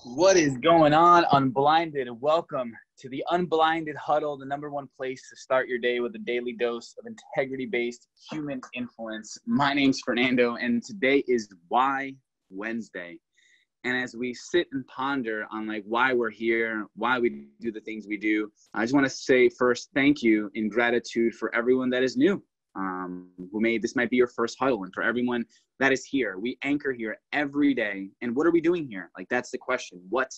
What is going on, Unblinded? Welcome to the Unblinded Huddle, the #1 place to start your day with a daily dose of integrity-based human influence. My name's Fernando, and today is Why Wednesday. And as we sit and ponder on why we're here, why we do the things we do, I just want to say first, thank you in gratitude for everyone that is new, this might be your first huddle, and for everyone that is here. We anchor here every day. And what are we doing here? That's the question. What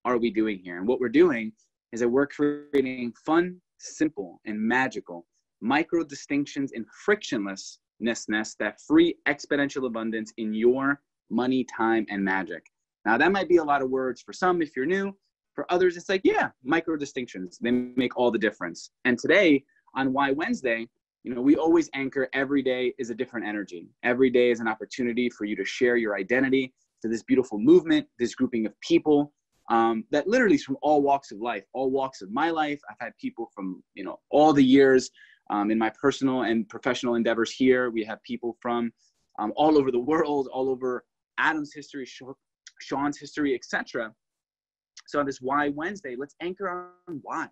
are we doing here? And what we're doing is that we're creating fun, simple, and magical micro distinctions and frictionlessness that free exponential abundance in your money, time, and magic. Now, that might be a lot of words for some if you're new. For others, it's micro distinctions. They make all the difference. And today on Why Wednesday, we always anchor every day is a different energy. Every day is an opportunity for you to share your identity to this beautiful movement, this grouping of people that literally is from all walks of life, all walks of my life. I've had people from, all the years in my personal and professional endeavors here. We have people from all over the world, all over Adam's history, Sean's history, etc. So on this Why Wednesday, let's anchor on why.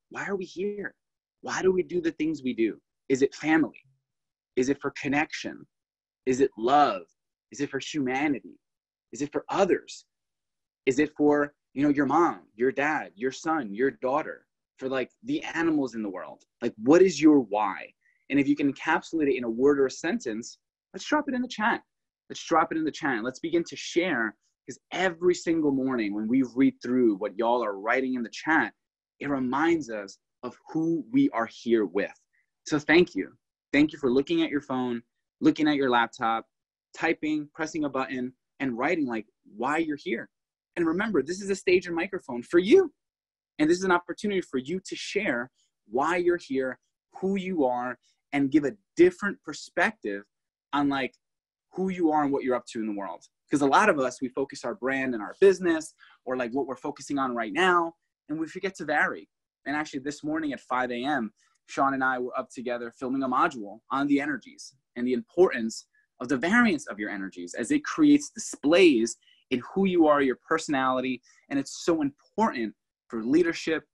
Why are we here? Why do we do the things we do? Is it family? Is it for connection? Is it love? Is it for humanity? Is it for others? Is it for, your mom, your dad, your son, your daughter, for the animals in the world? What is your why? And if you can encapsulate it in a word or a sentence, let's drop it in the chat. Let's begin to share, because every single morning when we read through what y'all are writing in the chat, it reminds us of who we are here with. So thank you. Thank you for looking at your phone, looking at your laptop, typing, pressing a button, and writing why you're here. And remember, this is a stage and microphone for you. And this is an opportunity for you to share why you're here, who you are, and give a different perspective on who you are and what you're up to in the world. Because a lot of us, we focus our brand and our business or what we're focusing on right now, and we forget to vary. And actually this morning at 5 a.m., Sean and I were up together filming a module on the energies and the importance of the variance of your energies as it creates displays in who you are, your personality. And it's so important for leadership,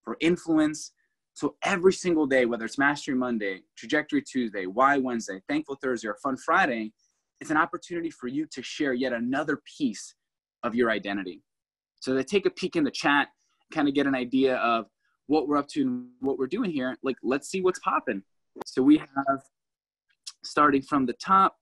for influence. So every single day, whether it's Mastery Monday, Trajectory Tuesday, Why Wednesday, Thankful Thursday, or Fun Friday, it's an opportunity for you to share yet another piece of your identity. So to take a peek in the chat, kind of get an idea of what we're up to and what we're doing here. Let's see what's popping. So we have, starting from the top,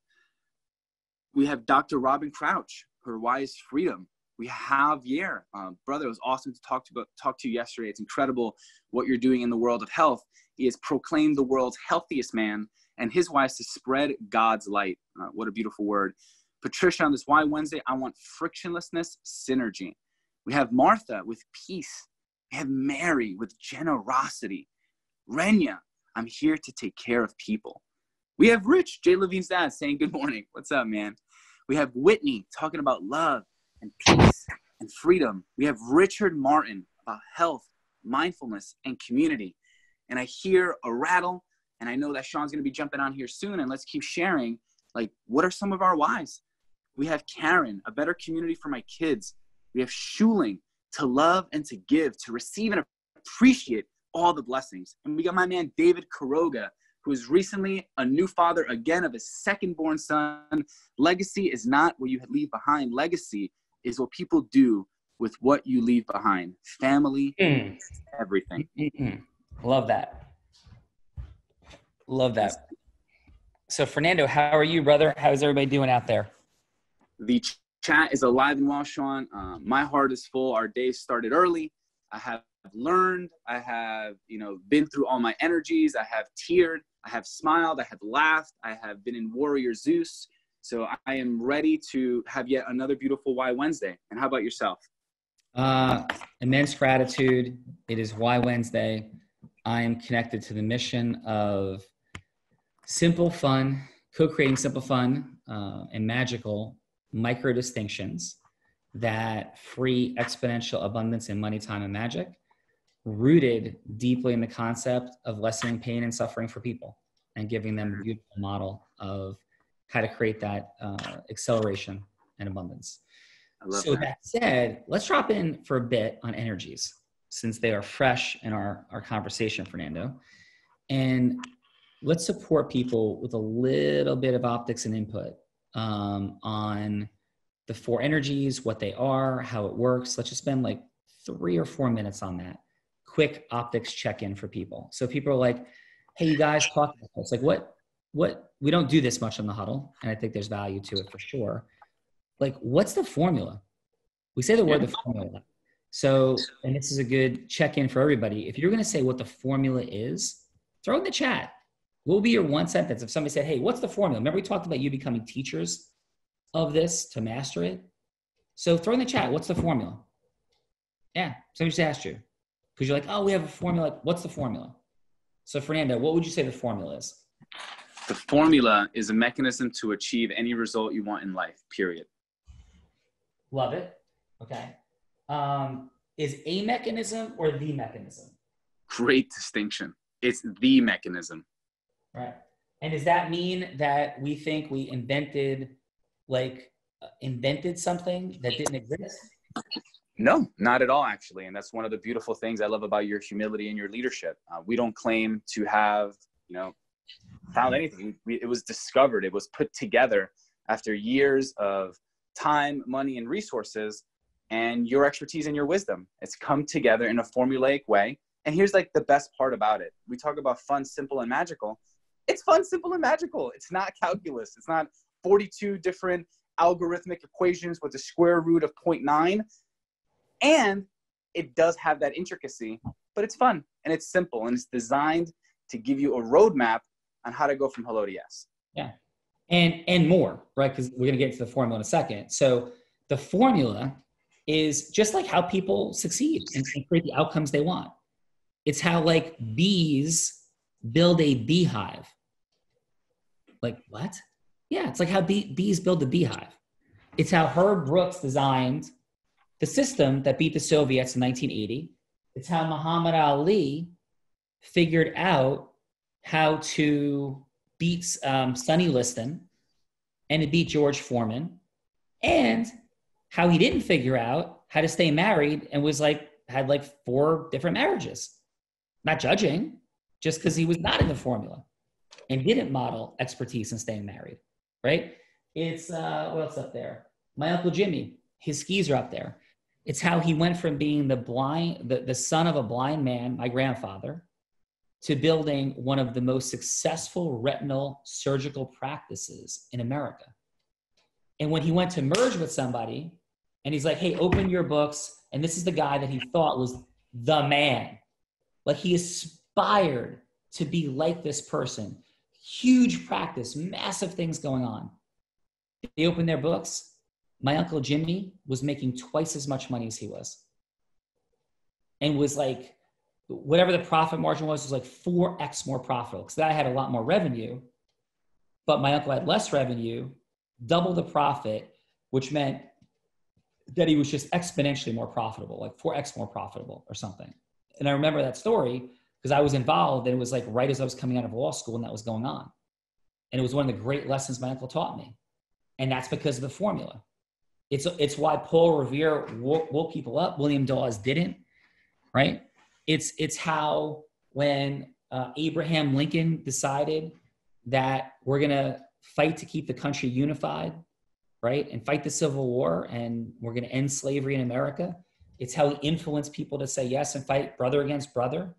we have Dr. Robin Crouch, her Why is Freedom. We have Javier, brother, it was awesome to talk to you yesterday. It's incredible what you're doing in the world of health. He has proclaimed the world's healthiest man, and his why is to spread God's light. What a beautiful word. Patricia, on this Why Wednesday, I want frictionlessness, synergy. We have Martha with peace. We have Mary with generosity. Renya, I'm here to take care of people. We have Rich, Jay Levine's dad, saying good morning. What's up, man? We have Whitney talking about love and peace and freedom. We have Richard Martin about health, mindfulness, and community. And I hear a rattle, and I know that Sean's going to be jumping on here soon, and let's keep sharing, what are some of our whys? We have Karen, a better community for my kids. We have Shuling, to love and to give, to receive and appreciate all the blessings. And we got my man, David Kuroga, who is recently a new father again of his second-born son. Legacy is not what you leave behind. Legacy is what people do with what you leave behind. Family, everything. Love that. So Fernando, how are you, brother? How's everybody doing out there? The chat is alive and well, Sean. My heart is full. Our day started early. I have learned. I have, been through all my energies. I have teared. I have smiled. I have laughed. I have been in Warrior Zeus. So I am ready to have yet another beautiful Why Wednesday. And how about yourself? Immense gratitude. It is Why Wednesday. I am connected to the mission of simple fun, co-creating simple fun and magical micro distinctions that free exponential abundance in money, time, and magic, rooted deeply in the concept of lessening pain and suffering for people and giving them a beautiful model of how to create that acceleration and abundance. I love So that. that said, let's drop in for a bit on energies since they are fresh in our conversation, Fernando. And let's support people with a little bit of optics and input on the four energies, what they are, how it works. Let's just spend like 3 or 4 minutes on that. Quick optics check-in for people. So people are like, hey, you guys talk about this. Like what, we don't do this much on the huddle. And I think there's value to it for sure. Like, what's the formula? We say the word, the formula. So, and this is a good check-in for everybody. If you're going to say what the formula is, throw it in the chat. What will be your one sentence if somebody said, hey, what's the formula? Remember we talked about you becoming teachers of this to master it? So throw in the chat, what's the formula? Yeah, somebody just asked you. Because you're like, oh, we have a formula. What's the formula? So Fernando, what would you say the formula is? The formula is a mechanism to achieve any result you want in life, period. Love it. Okay. Is a mechanism or the mechanism? Great distinction. It's the mechanism. Right. And does that mean that we think we invented something that didn't exist? No, not at all, actually. And that's one of the beautiful things I love about your humility and your leadership. We don't claim to have, found anything. It was discovered. It was put together after years of time, money, and resources, and your expertise and your wisdom. It's come together in a formulaic way. And here's like the best part about it. We talk about fun, simple, and magical. It's fun, simple, and magical. It's not calculus. It's not 42 different algorithmic equations with the square root of 0.9. And it does have that intricacy, but it's fun and it's simple and it's designed to give you a roadmap on how to go from hello to yes. Yeah. And more, right? Because we're going to get into the formula in a second. So the formula is just like how people succeed and create the outcomes they want. It's how like bees build a beehive. Like what? Yeah, it's like how bees build a beehive. It's how Herb Brooks designed the system that beat the Soviets in 1980. It's how Muhammad Ali figured out how to beat Sonny Liston and to beat George Foreman, and how he didn't figure out how to stay married and had 4 different marriages. Not judging, just because he was not in the formula and didn't model expertise in staying married, right? It's, what else up there? My Uncle Jimmy, his skis are up there. It's how he went from being the son of a blind man, my grandfather, to building one of the most successful retinal surgical practices in America. And when he went to merge with somebody, and he's like, hey, open your books, and this is the guy that he thought was the man. Like he aspired to be like this person. Huge practice, massive things going on. They opened their books. My Uncle Jimmy was making twice as much money as he was. And was like, whatever the profit margin was like 4x more profitable. Because I had a lot more revenue, but my uncle had less revenue, double the profit, which meant that he was just exponentially more profitable, like 4x more profitable or something. And I remember that story because I was involved, and it was like right as I was coming out of law school and that was going on. And it was one of the great lessons my uncle taught me. And that's because of the formula. It's why Paul Revere woke people up. William Dawes didn't, right? It's how when Abraham Lincoln decided that we're going to fight to keep the country unified, right? And fight the Civil War, and we're going to end slavery in America. It's how he influenced people to say yes and fight brother against brother.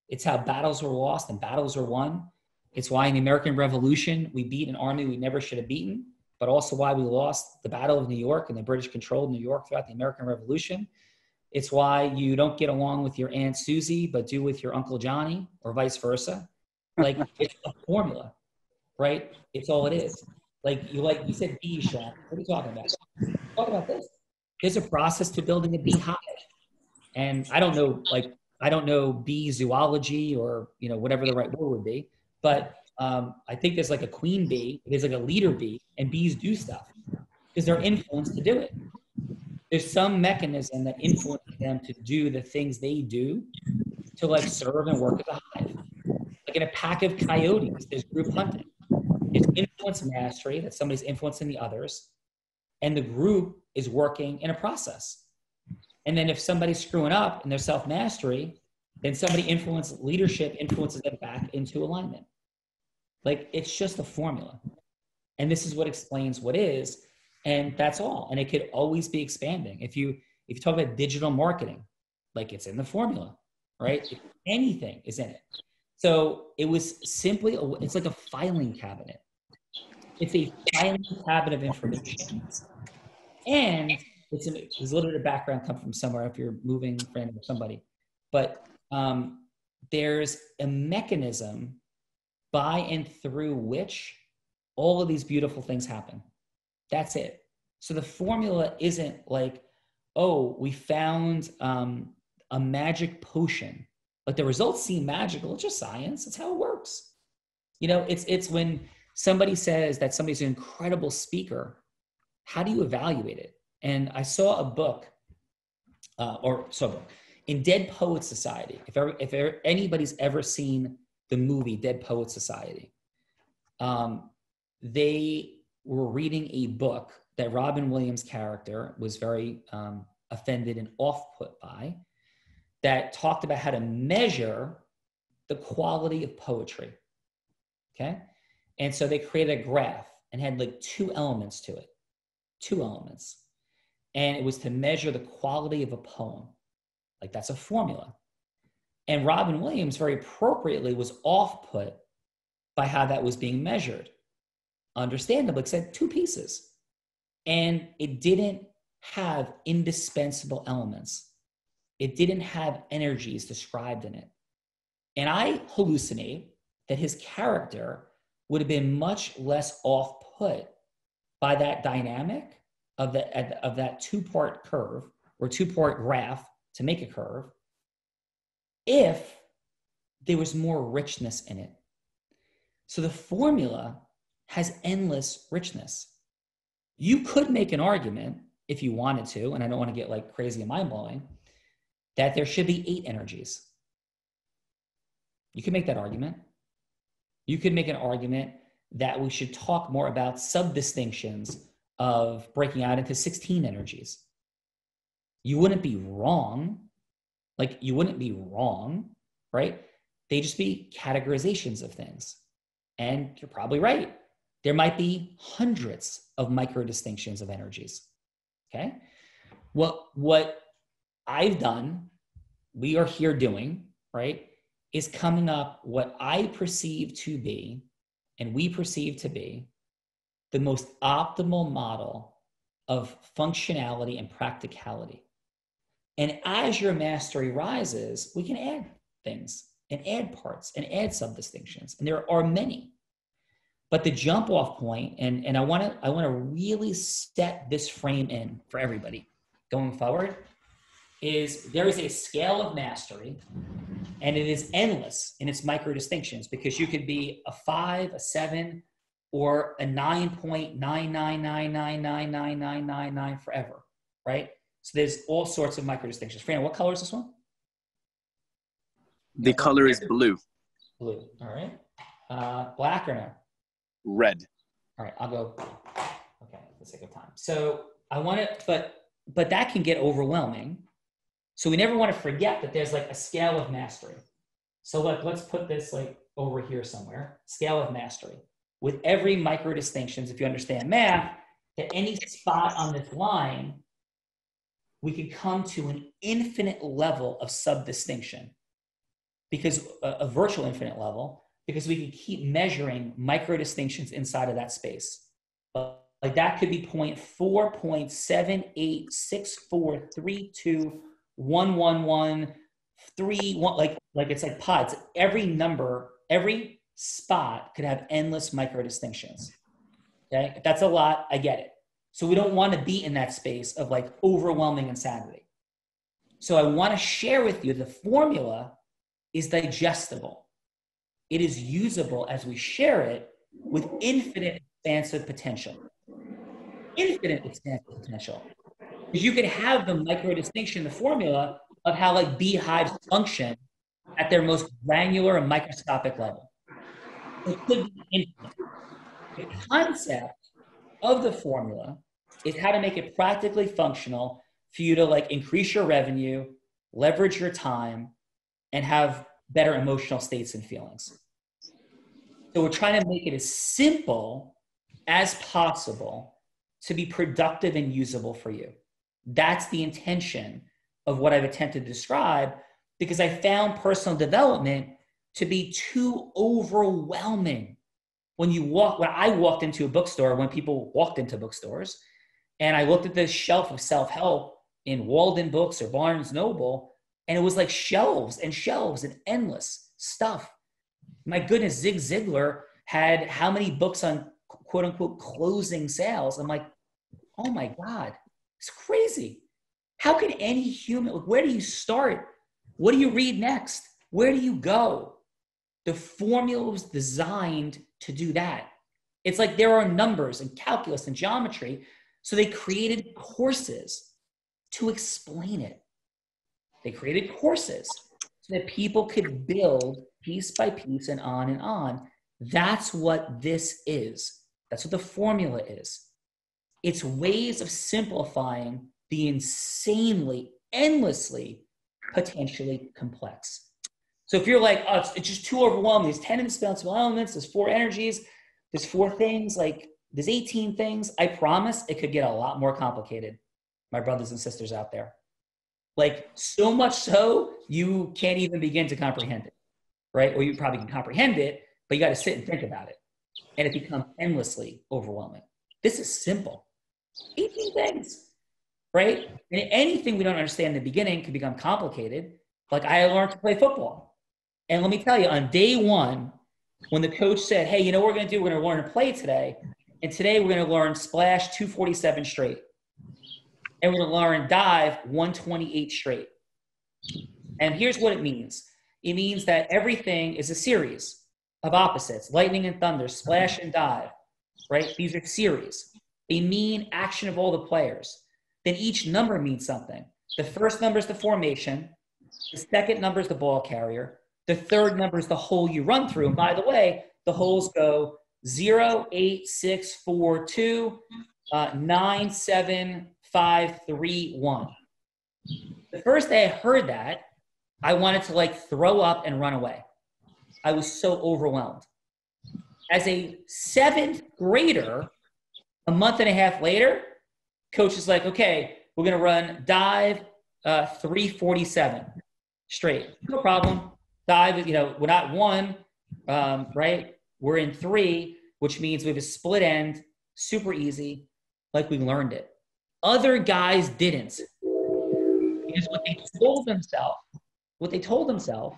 It's how battles were lost and battles were won. It's why in the American Revolution, we beat an army we never should have beaten, but also why we lost the Battle of New York and the British controlled New York throughout the American Revolution. It's why you don't get along with your Aunt Susie, but do with your Uncle Johnny, or vice versa. Like it's a formula, right? It's all it is. Like you said, bees, Sean. What are you talking about? Talk about this. There's a process to building a beehive. And I don't know bee zoology or, whatever the right word would be, but I think there's like a queen bee, there's like a leader bee, and bees do stuff because they're influenced to do it. There's some mechanism that influences them to do the things they do to serve and work as a hive. Like in a pack of coyotes, there's group hunting. There's influence mastery, that somebody's influencing the others. and the group is working in a process. And then if somebody's screwing up in their self-mastery, then leadership influences them back into alignment. Like, it's just a formula. And this is what explains what is, and that's all. And it could always be expanding. If you talk about digital marketing, like, it's in the formula, right? Anything is in it. So it was simply, it's like a filing cabinet. It's a filing cabinet of information. And there's a little bit of background come from somewhere if you're moving friend or somebody. But there's a mechanism by and through which all of these beautiful things happen. That's it. So the formula isn't like, oh, we found a magic potion, but the results seem magical. It's just science. It's how it works. You know, it's when somebody says that somebody's an incredible speaker, how do you evaluate it? And I saw a book, in Dead Poets Society. If anybody's ever seen the movie Dead Poets Society, they were reading a book that Robin Williams' character was very offended and off-put by, that talked about how to measure the quality of poetry. Okay? And so they created a graph and had like two elements to it. Two elements. And it was to measure the quality of a poem. Like, that's a formula. And Robin Williams very appropriately was off-put by how that was being measured. Understandably, it said two pieces. And it didn't have indispensable elements. It didn't have energies described in it. And I hallucinate that his character would have been much less off-put by that dynamic of that two-part curve or two-part graph to make a curve if there was more richness in it. So the formula has endless richness. You could make an argument, if you wanted to, and I don't want to get like crazy and mind-blowing, that there should be 8 energies. You could make that argument. You could make an argument that we should talk more about sub-distinctions of breaking out into 16 energies. You wouldn't be wrong. Like, you wouldn't be wrong, right? They just be categorizations of things. And you're probably right. There might be hundreds of micro distinctions of energies. Okay? What I've done, we are here doing, right, is coming up what I perceive to be, and we perceive to be, the most optimal model of functionality and practicality. And as your mastery rises, we can add things and add parts and add sub-distinctions. And there are many. But the jump off point, and I want to really set this frame in for everybody going forward, is there is a scale of mastery, and it is endless in its micro distinctions, because you could be a 5, a 7, or a 9.999999999 forever, right? So there's all sorts of micro distinctions. Fran, what color is this one? The color is blue. Blue, all right. Black or no? Red. All right, I'll go, okay, for the sake of time. So I want to, but that can get overwhelming. So we never want to forget that there's like a scale of mastery. So let's put this like over here somewhere, scale of mastery. With every micro distinctions, if you understand math, at any spot on this line, we could come to an infinite level of sub-distinction, because a virtual infinite level, because we could keep measuring micro distinctions inside of that space. Like, that could be 0.4, 0.78, 64, 32, 111, 31, like it's like pods. Every number, every spot could have endless micro distinctions. Okay, if that's a lot, I get it. So we don't want to be in that space of like overwhelming insanity. So I want to share with you the formula is digestible. It is usable as we share it with infinite expansive potential. Infinite expansive potential. Because you could have the micro distinction, the formula of how like beehives function at their most granular and microscopic level. It could be infinite. The concept of the formula is how to make it practically functional for you to like increase your revenue, leverage your time, and have better emotional states and feelings. So we're trying to make it as simple as possible to be productive and usable for you. That's the intention of what I've attempted to describe, because I found personal development to be too overwhelming. When I walked into a bookstore, when people walked into bookstores, and I looked at the shelf of self-help in Walden Books or Barnes Noble, and it was like shelves and shelves and endless stuff. My goodness, Zig Ziglar had how many books on quote unquote closing sales? I'm like, oh my God, it's crazy. How can any human, where do you start? What do you read next? Where do you go? The formula was designed to do that. It's like there are numbers and calculus and geometry. So they created courses to explain it. They created courses so that people could build piece by piece and on and on. That's what this is. That's what the formula is. It's ways of simplifying the insanely, endlessly, potentially complex. So if you're like, oh, it's just too overwhelming. There's 10 indispensable elements. There's 4 energies. There's 4 things. Like there's 18 things. I promise it could get a lot more complicated, my brothers and sisters out there. Like so much so you can't even begin to comprehend it, right? Or you probably can comprehend it, but you got to sit and think about it. And it becomes endlessly overwhelming. This is simple. 18 things, right? And anything we don't understand in the beginning can become complicated. Like I learned to play football. And let me tell you, on day 1, when the coach said, hey, you know what we're going to do? We're going to learn to play today. And today we're going to learn splash 247 straight. And we're going to learn dive 128 straight. And here's what it means. It means that everything is a series of opposites, lightning and thunder, splash and dive, right? These are series. They mean action of all the players. Then each number means something. The first number is the formation. The second number is the ball carrier. The third number is the hole you run through. And by the way, the holes go 0, 8, 6, 4, 2, 9, 7, 5, 3, 1. The first day I heard that, I wanted to like throw up and run away. I was so overwhelmed. As a 7th grader, a month and a half later, coach is like, okay, we're going to run dive 347 straight. No problem. Dive, we're not 1, right? We're in 3, which means we have a split end, super easy, like we learned it. Other guys didn't. Because what they told themselves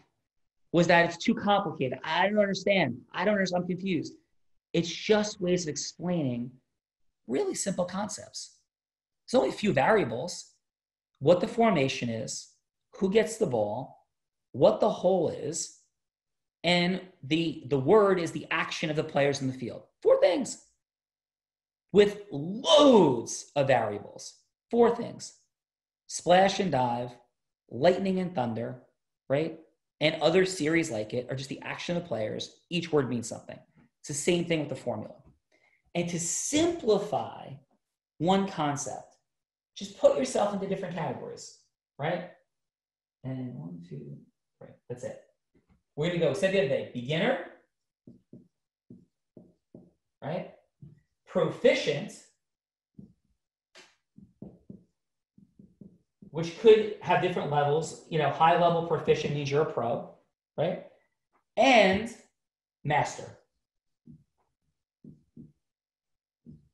was that it's too complicated. I don't understand. I'm confused. It's just ways of explaining really simple concepts. There's only a few variables. What the formation is, who gets the ball, what the hole is, and the word is the action of the players in the field. 4 things. With loads of variables. 4 things. Splash and dive, lightning and thunder, right? And other series like it are just the action of the players. Each word means something. It's the same thing with the formula. And to simplify one concept, just put yourself into different categories, right? And 1, 2, 3. That's it. We're going to go, said the other day, beginner, right? Proficient, which could have different levels. High level proficient means you're a pro, right? And master,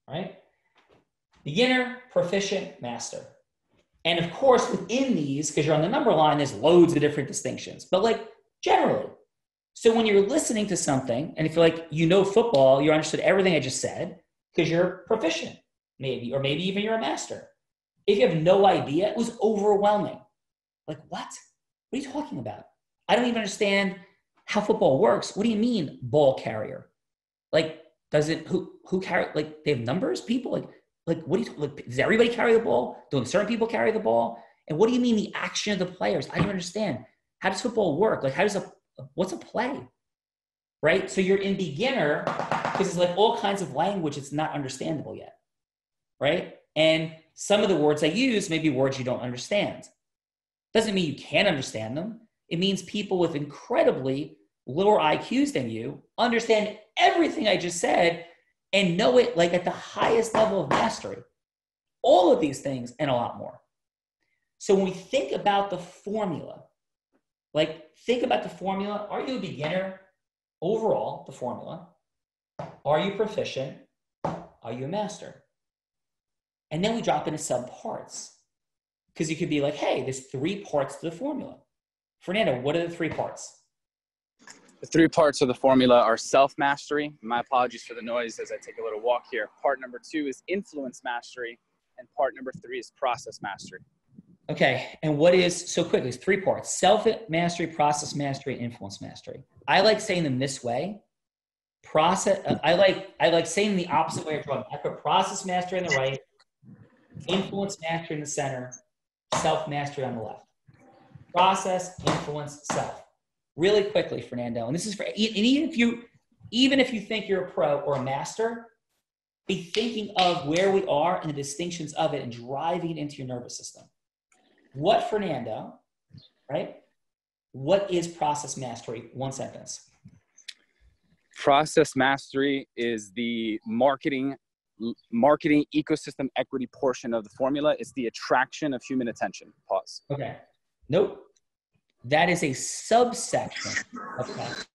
right? Beginner, proficient, master. And of course, within these, because you're on the number line, there's loads of different distinctions, but like generally. So when you're listening to something, and if you're like, football, you understood everything I just said, because you're proficient, maybe, or maybe even you're a master. If you have no idea, it was overwhelming. Like, what? What are you talking about? I don't even understand how football works. What do you mean ball carrier? Like, who carry, like they have numbers, people? Like what do you, does everybody carry the ball? Do certain people carry the ball? And what do you mean the action of the players? I don't understand. How does football work? Like, what's a play? Right? So you're in beginner because it's like all kinds of language. It's not understandable yet. Right? And some of the words I use may be words you don't understand. Doesn't mean you can't understand them. It means people with incredibly lower IQs than you understand everything I just said and know it like at the highest level of mastery. All of these things and a lot more. So when we think about the formula, are you a beginner? Overall, the formula. Are you proficient? Are you a master? And then we drop into subparts. Because you could be like, hey, there's 3 parts to the formula. Fernando, what are the 3 parts? The 3 parts of the formula are self-mastery. My apologies for the noise as I take a little walk here. Part number 2 is influence mastery. And part number 3 is process mastery. Okay, and so quickly, it's 3 parts: self-mastery, process mastery, and influence mastery. I like saying them this way. I like saying the opposite way of drawing. I put process mastery on the right, influence mastery in the center, self-mastery on the left. Process, influence, self. Really quickly, Fernando, and this is for, and even if you think you're a pro or a master, be thinking of where we are and the distinctions of it and driving it into your nervous system. What, Fernando, right? What is process mastery? 1 sentence. Process mastery is the marketing ecosystem equity portion of the formula. It's the attraction of human attention. Pause. Okay. Nope. That is a subsection of process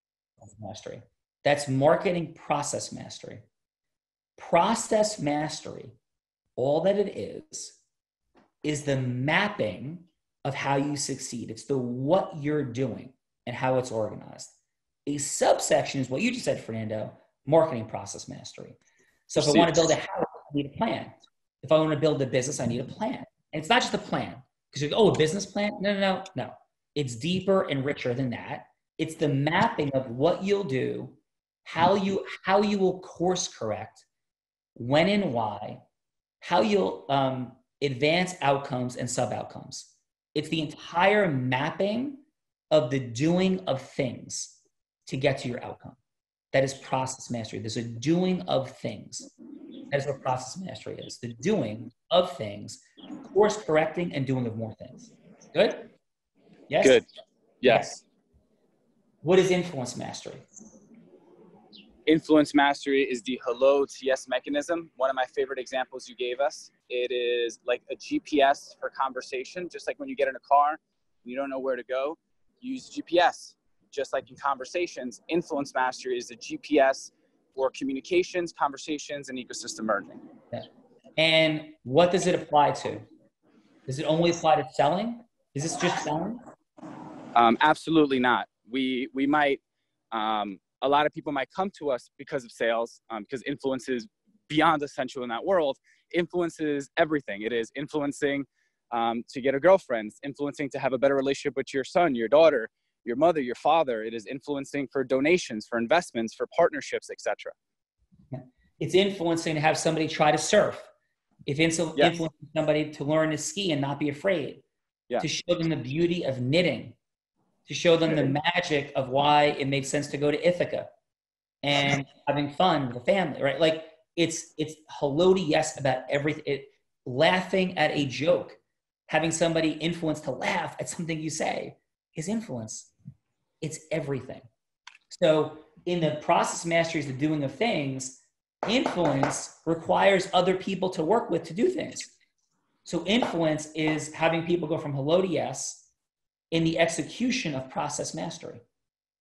mastery. That's marketing process mastery. Process mastery, all that it is the mapping of how you succeed. It's the what you're doing and how it's organized. A subsection is what you just said, Fernando, marketing process mastery. So if I want to build a house, I need a plan. If I want to build a business, I need a plan. And it's not just a plan. Because you go, a business plan? No. It's deeper and richer than that. It's the mapping of what you'll do, how you will course correct, when and why, how you'll advance outcomes and sub-outcomes. It's the entire mapping of the doing of things to get to your outcome. That is process mastery. There's a doing of things. That's what process mastery is. The doing of things, course correcting and doing of more things. Good? Yes? Good. Yes. What is influence mastery? Influence mastery is the hello to yes mechanism. One of my favorite examples you gave us. It is like a GPS for conversation. Just like when you get in a car, you don't know where to go, use GPS. Just like in conversations, influence mastery is the GPS for communications, conversations, and ecosystem merging. Yeah. And what does it apply to? Does it only apply to selling? Is this just selling? Absolutely not. We might, a lot of people might come to us because of sales, because influence is beyond essential in that world. Influence is everything. It is influencing to get a girlfriend, influencing to have a better relationship with your son, your daughter, your mother, your father. It is influencing for donations, for investments, for partnerships, etc. It's influencing to have somebody try to surf. Influencing somebody to learn to ski and not be afraid. To show them the beauty of knitting. To show them the magic of why it makes sense to go to Ithaca and having fun with the family, right? Like it's hello to yes about everything. Laughing at a joke, having somebody influence to laugh at something you say is influence. It's everything. So in the process mastery is the doing of things, influence requires other people to work with to do things. So influence is having people go from hello to yes in the execution of process mastery,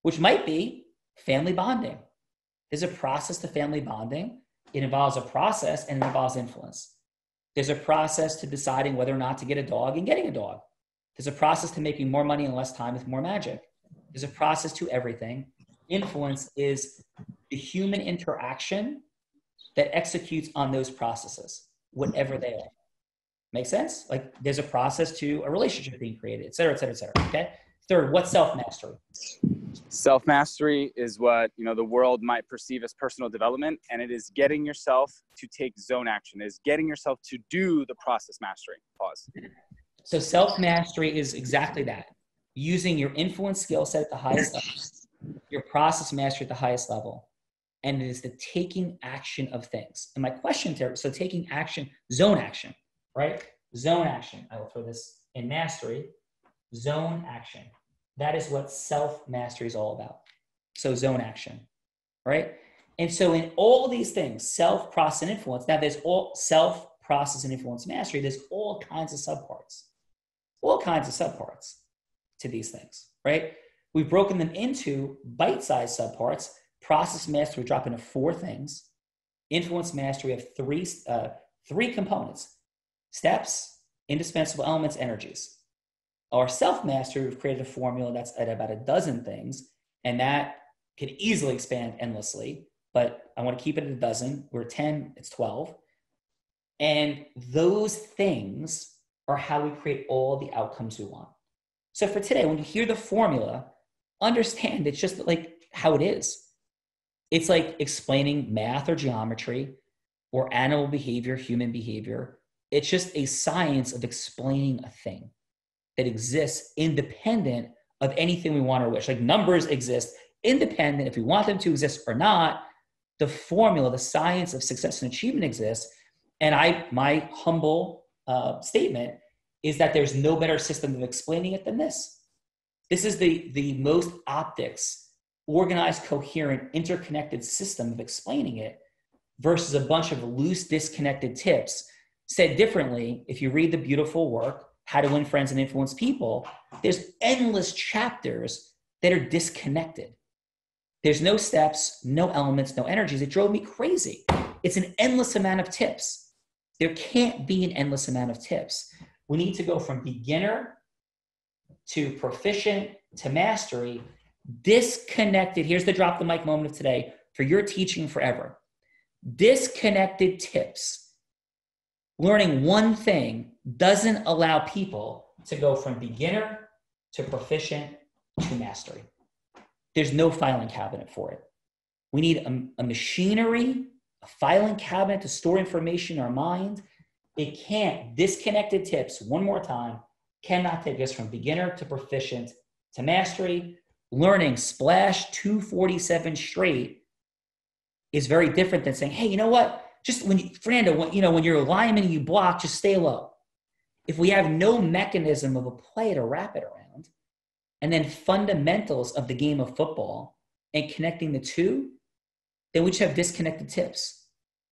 which might be family bonding. There's a process to family bonding. It involves a process and it involves influence. There's a process to deciding whether or not to get a dog and getting a dog. There's a process to making more money in less time with more magic. There's a process to everything. Influence is the human interaction that executes on those processes, whatever they are. Make sense? Like there's a process to a relationship being created, et cetera, et cetera, et cetera. Okay. Third, what's self-mastery? Self-mastery is what, the world might perceive as personal development. And it is getting yourself to take zone action. It is getting yourself to do the process mastery. Pause. So self-mastery is exactly that. Using your influence skill set at the highest level, your process mastery at the highest level. and it is the taking action of things. And my question to, so taking action, zone action, right? Zone action. I will throw this in mastery. Zone action. That is what self-mastery is all about. So zone action, right? And so in all these things, self, process, and influence, now there's all self, process, and influence mastery, there's all kinds of subparts to these things, right? We've broken them into bite-sized subparts. Process mastery, we drop into 4 things. Influence mastery, we have 3 components: steps, indispensable elements, energies. Our self-mastery, we've created a formula that's at about a dozen things, and that can easily expand endlessly, but I want to keep it at a dozen. We're 10, it's 12. And those things are how we create all the outcomes we want. So for today, when you hear the formula, understand it's just like how it is. It's like explaining math or geometry or animal behavior, human behavior. It's just a science of explaining a thing that exists independent of anything we want or wish. Like numbers exist independent if we want them to exist or not. The formula, the science of success and achievement exists. And my humble statement is that there's no better system of explaining it than this. This is the most optics, organized, coherent, interconnected system of explaining it versus a bunch of loose, disconnected tips. Said differently, if you read the beautiful work, How to Win Friends and Influence People, there's endless chapters that are disconnected. There's no steps, no elements, no energies. It drove me crazy. It's an endless amount of tips. There can't be an endless amount of tips. We need to go from beginner to proficient to mastery, disconnected. Here's the drop the mic moment of today for your teaching forever. Disconnected tips. Learning one thing doesn't allow people to go from beginner to proficient to mastery. There's no filing cabinet for it. We need a machinery, a filing cabinet to store information in our mind. It can't. Disconnected tips, one more time, cannot take us from beginner to proficient to mastery. Learning splash 247 straight is very different than saying, hey, you know what? Just Fernando, when you're a lineman and you block, just stay low. If we have no mechanism of a play to wrap it around, and then fundamentals of the game of football and connecting the two, then we just have disconnected tips.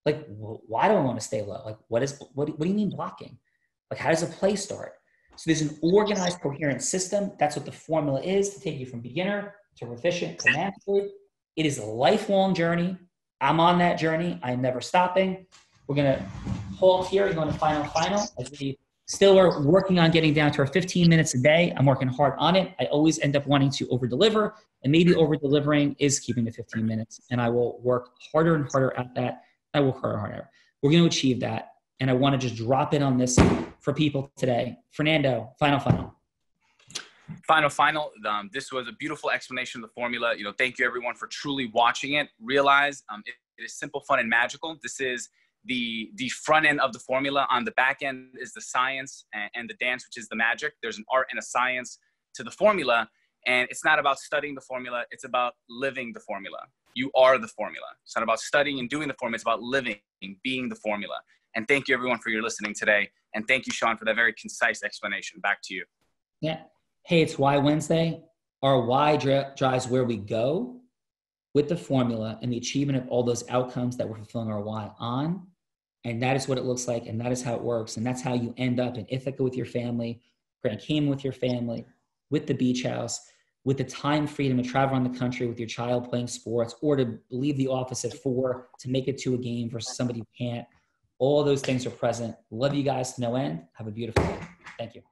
Like, why do I want to stay low? Like, what do you mean blocking? Like, how does a play start? So there's an organized, coherent system. That's what the formula is to take you from beginner to proficient to mastery. It is a lifelong journey. I'm on that journey. I'm never stopping. We're going to halt here and go into final as we still are working on getting down to our 15 minutes a day. I'm working hard on it. I always end up wanting to over-deliver, and maybe over-delivering is keeping the 15 minutes, and I will work harder and harder at that. I will work harder and harder. We're going to achieve that, and I want to just drop in on this for people today. Fernando, final. This was a beautiful explanation of the formula. Thank you everyone for truly watching it. Realize it is simple, fun, and magical. This is the front end of the formula. On the back end is the science and the dance, which is the magic. There's an art and a science to the formula, and it's not about studying the formula. It's about living the formula. You are the formula. It's not about studying and doing the formula. It's about living, being the formula. And thank you everyone for your listening today. And thank you, Sean, for that very concise explanation. Back to you. Yeah. Hey, it's Why Wednesday. Our why drives where we go with the formula and the achievement of all those outcomes that we're fulfilling our why on. And that is what it looks like. And that is how it works. And that's how you end up in Ithaca with your family, Grand Cayman with your family, with the beach house, with the time freedom to travel around the country with your child playing sports, or to leave the office at 4 to make it to a game versus somebody who can't. All those things are present. Love you guys to no end. Have a beautiful day. Thank you.